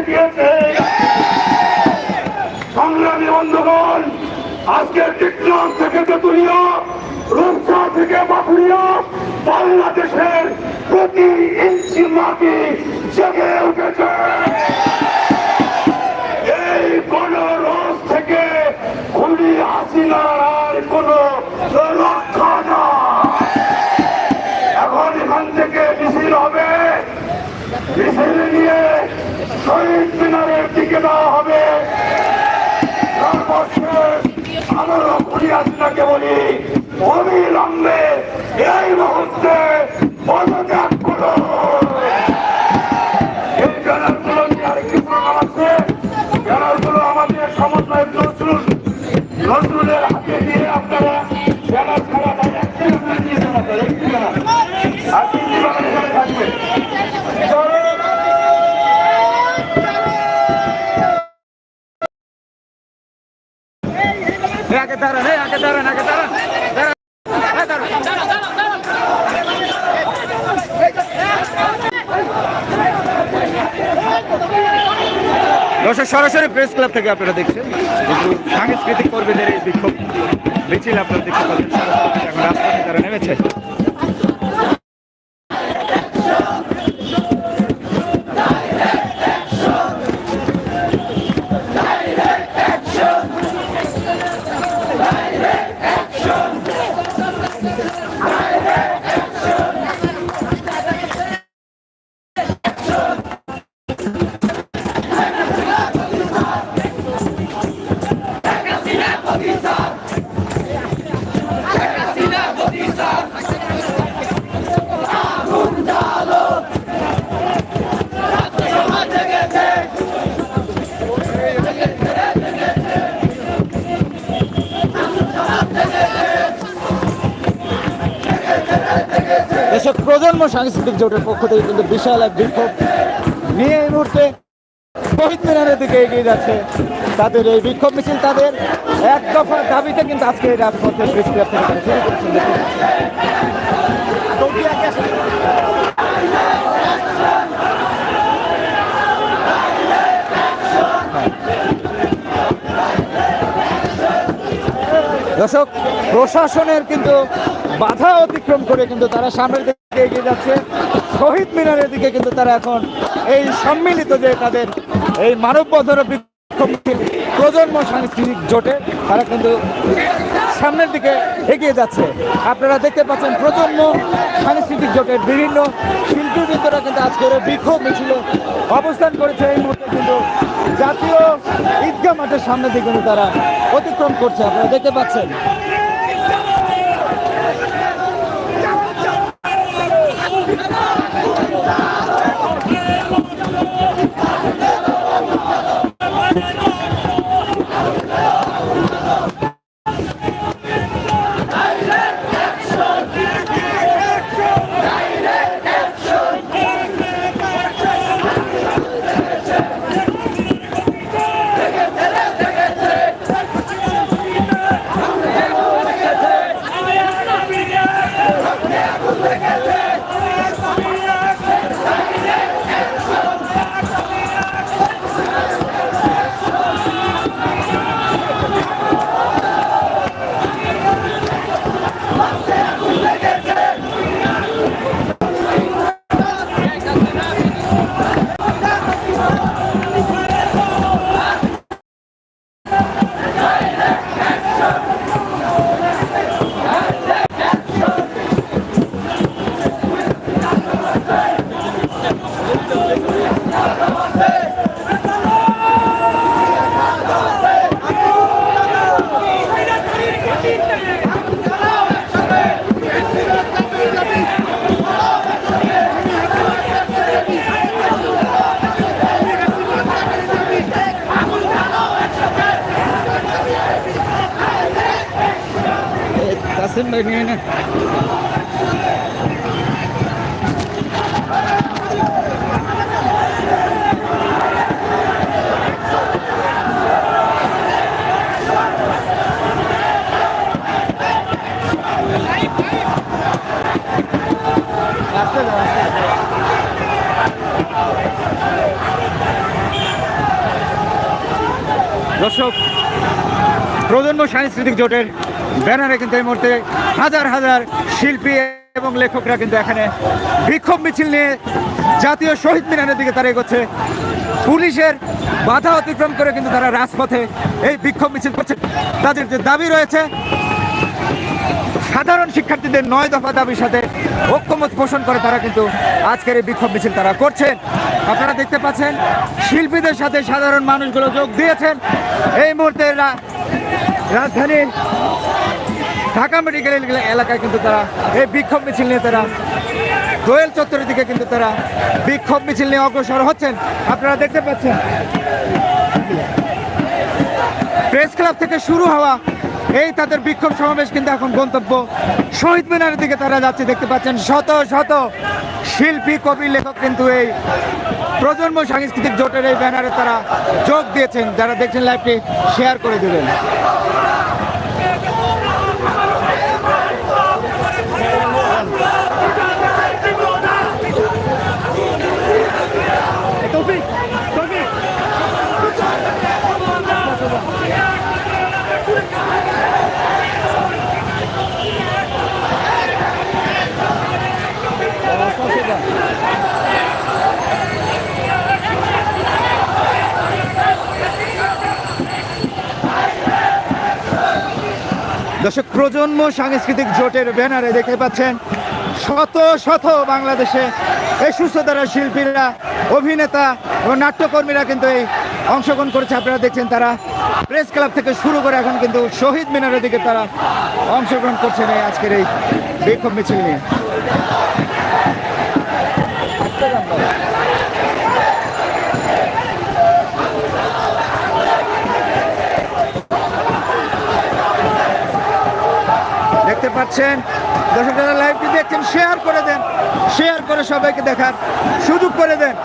দিয়েছে। সংগ্রামী বন্ধুগণ, আজকে টিকটক থেকে তেতুলিয়া, রূপসা থেকে বাঁকুড়িয়া, বাংলাদেশের প্রতি ইঞ্চি মাটি জেগে উঠেছে। এই গণরোষ থেকে খুনি হাসিনার আর কোন রক্ষা না। এখন এখান থেকে মিছিল হবে, মিছিল নিয়ে শহীদ মিনারের দিকে দেওয়া হবে। আমরা খুনি হাসিনাকে বলি, অবিলম্বে এই মুহূর্তে পদত্যাগ করো। এই ব্যানারগুলো নিয়ে আরেকটি প্রোগ্রাম আছে। ব্যানারগুলো আমাদের সমন্বয়ের নজরুলের হাতে দিয়ে আপনারা ব্যানার ছাড়া একটি দিয়ে আর তিনটি বাগান এখানে থাকবে। আগে দাঁড়ান, আগে দাঁড়ান, আগে দাঁড়ান। দর্শক, সরাসরি প্রেস ক্লাব থেকে আপনারা দেখছেন সাংস্কৃতিক কর্মীদের এই বিক্ষোভ মিছিল আপনারা দেখতে পাচ্ছেন। এখন রাস্তায় তারা নেমেছে। দেশের প্রজন্ম সাংস্কৃতিক জোটের পক্ষ থেকে কিন্তু বিশাল এক বিক্ষোভ নিয়ে এই মুহূর্তে শহীদ মিনারের দিকে এগিয়ে যাচ্ছে। তাদের এই বিক্ষোভ মিছিল তাদের এক দফা দাবিতে কিন্তু আজকে এই রাজপথে প্রেস ক্লাব থেকে শুরু করছেন। দর্শক, প্রশাসনের কিন্তু বাধা অতিক্রম করে কিন্তু তারা সামনের দিকে এগিয়ে যাচ্ছে। শহীদ মিনারের দিকে কিন্তু তারা এখন এই সম্মিলিত যে তাদের এই মানববন্ধন বিক্ষোভ প্রজন্ম সাংস্কৃতিক জোটে তারা কিন্তু সামনের দিকে এগিয়ে যাচ্ছে। আপনারা দেখতে পাচ্ছেন প্রজন্ম সাংস্কৃতিক জোটের বিভিন্ন শিল্পীবৃন্দরা কিন্তু আজকের বিক্ষোভ মিছিলে অবস্থান করেছে। এই মুহূর্তে কিন্তু জাতীয় ঈদগাহ মাঠের সামনের দিকে কিন্তু তারা অতিক্রম করছে। আপনারা দেখতে পাচ্ছেন। Kasım bölümüne. দর্শক, প্রজন্ম সাংস্কৃতিক জোটের ব্যানারে কিন্তু এই মুহূর্তে হাজার হাজার শিল্পী এবং লেখকরা কিন্তু এখানে বিক্ষোভ মিছিল নিয়ে জাতীয় শহীদ মিনারের দিকে তারা এগোচ্ছে। পুলিশের বাধা অতিক্রম করে কিন্তু তারা রাজপথে এই বিক্ষোভ মিছিল করছে। তাদের যে দাবি রয়েছে, সাধারণ শিক্ষার্থীদের 9 দফা দাবির সাথে ঐক্যমত পোষণ করে তারা কিন্তু আজকের এই বিক্ষোভ মিছিল তারা করছেন। আপনারা দেখতে পাচ্ছেন শিল্পীদের সাথে সাধারণ মানুষগুলো যোগ দিয়েছেন। এই মুহূর্তে রাজধানীর ঢাকা মেডিকেল এলাকায় কিন্তু তারা এই বিক্ষোভ মিছিল নিয়ে তারা দোয়েল চত্বরের দিকে কিন্তু তারা বিক্ষোভ মিছিল নিয়ে অগ্রসর হচ্ছেন। আপনারা দেখতে পাচ্ছেন প্রেস ক্লাব থেকে শুরু হওয়া এই তাদের বিক্ষোভ সমাবেশ কিন্তু এখন গন্তব্য শহীদ মিনারের দিকে তারা যাচ্ছে। দেখতে পাচ্ছেন শত শত শিল্পী, কবি, লেখক কিন্তু এই প্রজন্ম সাংস্কৃতিক জোটের এই ব্যানারে তারা যোগ দিয়েছেন। যারা দেখছেন লাইভটি শেয়ার করে দেবেন। দর্শক, প্রজন্ম সাংস্কৃতিক জোটের ব্যানারে দেখতে পাচ্ছেন শত শত বাংলাদেশে এই সুস্থতারা শিল্পীরা, অভিনেতা এবং নাট্যকর্মীরা কিন্তু এই অংশগ্রহণ করেছে। আপনারা দেখছেন তারা প্রেস ক্লাব থেকে শুরু করে এখন কিন্তু শহীদ মিনারের দিকে তারা অংশগ্রহণ করছেন এই আজকের এই বিক্ষোভ মিছিল নিয়ে। দেখতে পাচ্ছেন দর্শক, যারা লাইভটি দেখছেন শেয়ার করে দেন, শেয়ার করে সবাইকে দেখার সুযোগ করে দেন।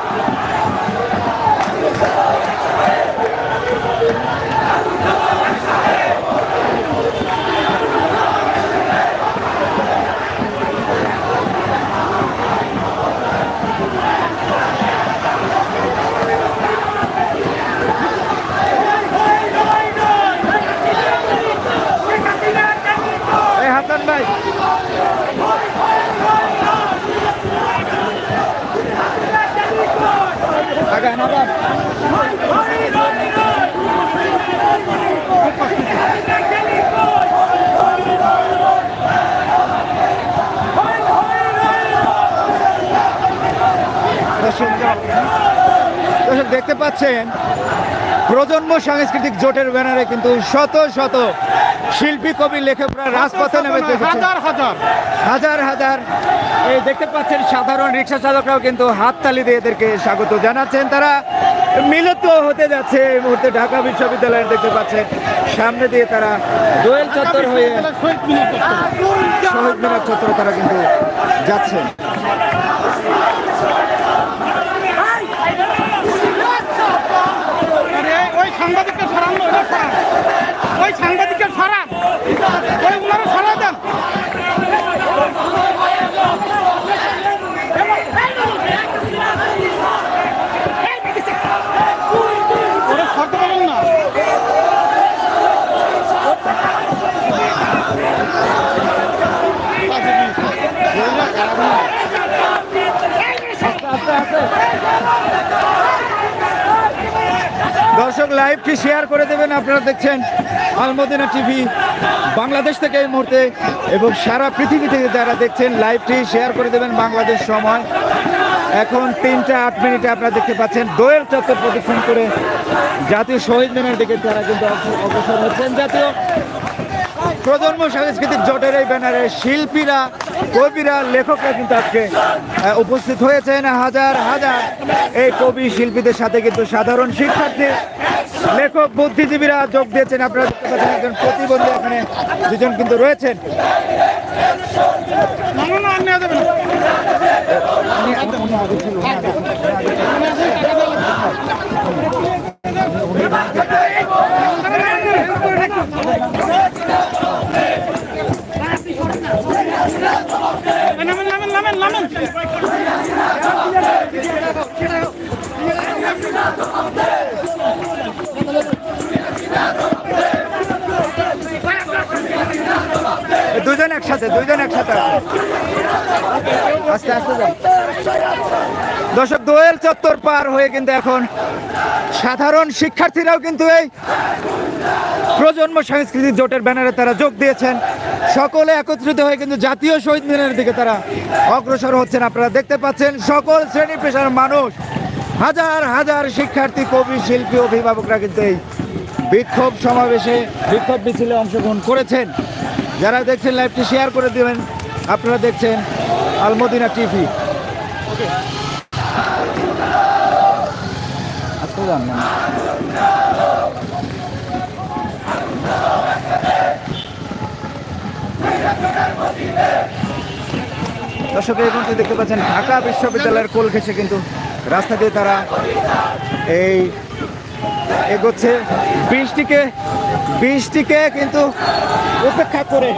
হাসান ভাই, আগান আবার। দর্শক দেখতে পাচ্ছেন প্রজন্ম সাংস্কৃতিক জোটের ব্যানারে কিন্তু শত শত শিল্পী, কবি, লেখকরা রাজপথে নেমেছে। হাজার হাজার হাজার হাজার এই দেখতে পাচ্ছেন সাধারণ রিক্সা চালকরাও কিন্তু হাততালি দিয়ে এদেরকে স্বাগত জানাচ্ছেন। তারা মিলিত হতে যাচ্ছে এই মুহূর্তে ঢাকা বিশ্ববিদ্যালয়ের দেখতে পাচ্ছেন সামনে দিয়ে তারা দোয়েল চত্বর হয়ে শহীদ মিনার চত্বরে তারা কিন্তু যাচ্ছেন। সাংবাদিককে সরান, ওই সাংবাদিককে সরান, ওই উনারা সরা দেন। ওরা সরতে পারেন না। দর্শক, লাইভটি শেয়ার করে দেবেন। আপনারা দেখছেন আল মদিনা টিভি বাংলাদেশ থেকে এই মুহূর্তে, এবং সারা পৃথিবী থেকে যারা দেখছেন লাইভটি শেয়ার করে দেবেন। বাংলাদেশ সময় এখন 3টা 8 মিনিটে আপনারা দেখতে পাচ্ছেন দোয়েল চত্বর প্রদক্ষিণ করে জাতীয় শহীদ মিনারের দিকে তারা কিন্তু অগ্রসর হচ্ছেন। জাতীয় প্রজন্ম সাংস্কৃতিক জোটের এই ব্যানারে শিল্পীরা, কবিরা, লেখকরা কিন্তু আজকে উপস্থিত হয়েছেন। হাজার হাজার এই কবি শিল্পীদের সাথে কিন্তু সাধারণ শিক্ষার্থী, লেখক, বুদ্ধিজীবীরা যোগ দিয়েছেন। আপনারা দেখতে পাচ্ছেন একজন প্রতিবন্ধী এখানে দুজন কিন্তু রয়েছেন। নামেন দুজন একসাথে আসে। আস্তে আস্তে যান। দর্শক, দোয়েল চত্বর পার হয়ে কিন্তু এখন সাধারণ শিক্ষার্থীরাও কিন্তু এই প্রজন্ম সাংস্কৃতিক জোটের ব্যানারে তারা যোগ দিয়েছেন। সকলে একত্রিত হয়ে কিন্তু জাতীয় শহীদ মিনারের দিকে তারা অগ্রসর হচ্ছেন। আপনারা দেখতে পাচ্ছেন সকল শ্রেণী পেশার মানুষ, হাজার হাজার শিক্ষার্থী, কবি, শিল্পী, অভিভাবকরা কিন্তু এই বিক্ষোভ সমাবেশে, বিক্ষোভ মিছিলে অংশগ্রহণ করেছেন। যারা দেখছেন লাইভটি শেয়ার করে দেবেন। আপনারা দেখছেন আলমদিনা টিভি। দর্শক, এই মুহূর্তে দেখতে পাচ্ছেন ঢাকা বিশ্ববিদ্যালয়ের কোল ঘেঁষে কিন্তু রাস্তা দিয়ে তারা এই এগোচ্ছে। বৃষ্টিকে কিন্তু উপেক্ষা করে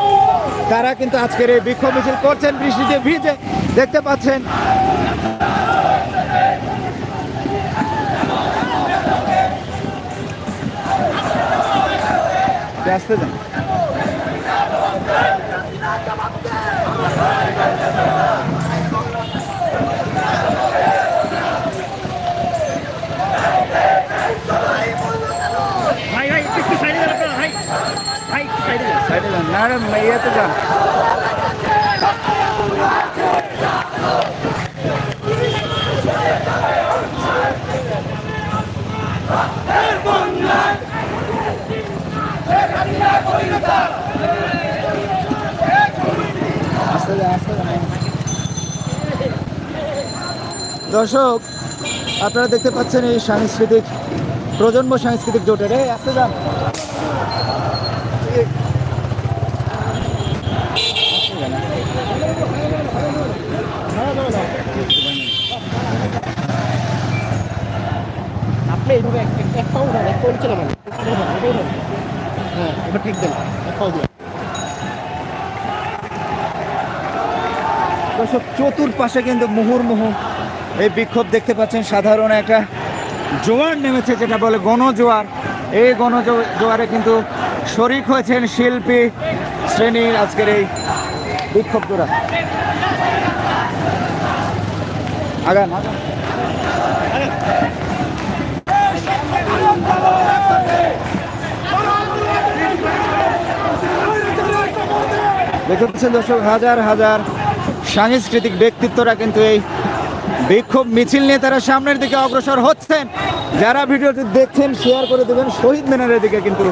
তারা কিন্তু আজকের এই বিক্ষোভ মিছিল করছেন। বৃষ্টিতে ভিজে দেখতে পাচ্ছেন। আসতে যান। সাইডে যান, না রে ইয়েতে যান। দর্শক, আপনারা দেখতে পাচ্ছেন এই প্রজন্ম সাংস্কৃতিক জোটের আসতে যান। আপনি এইভাবে এক পাও না, এক পাও নিচে নামান। হ্যাঁ, এবার ঠিক দেন, এক পাও দিয়ে। দর্শক, চতুর্পাশে কিন্তু মুহুর্মুহু এই বিক্ষোভ দেখতে পাচ্ছেন। সাধারণ একটা জোয়ার নেমেছে, যেটা বলে গণজোয়ার। এই গণজোয়ারে কিন্তু শরিক হয়েছেন শিল্পী শ্রেণীর আজকের এই বিক্ষোভরা। আগান দেখতে পাচ্ছেন দর্শক, হাজার হাজার সাংস্কৃতিক ব্যক্তিত্বরা কিন্তু এই বিক্ষোভ মিছিল নিয়ে তারা সামনের দিকে অগ্রসর হচ্ছেন। যারা ভিডিওটি দেখছেন শেয়ার করে দেবেন। শহীদ মিনারের দিকে কিন্তু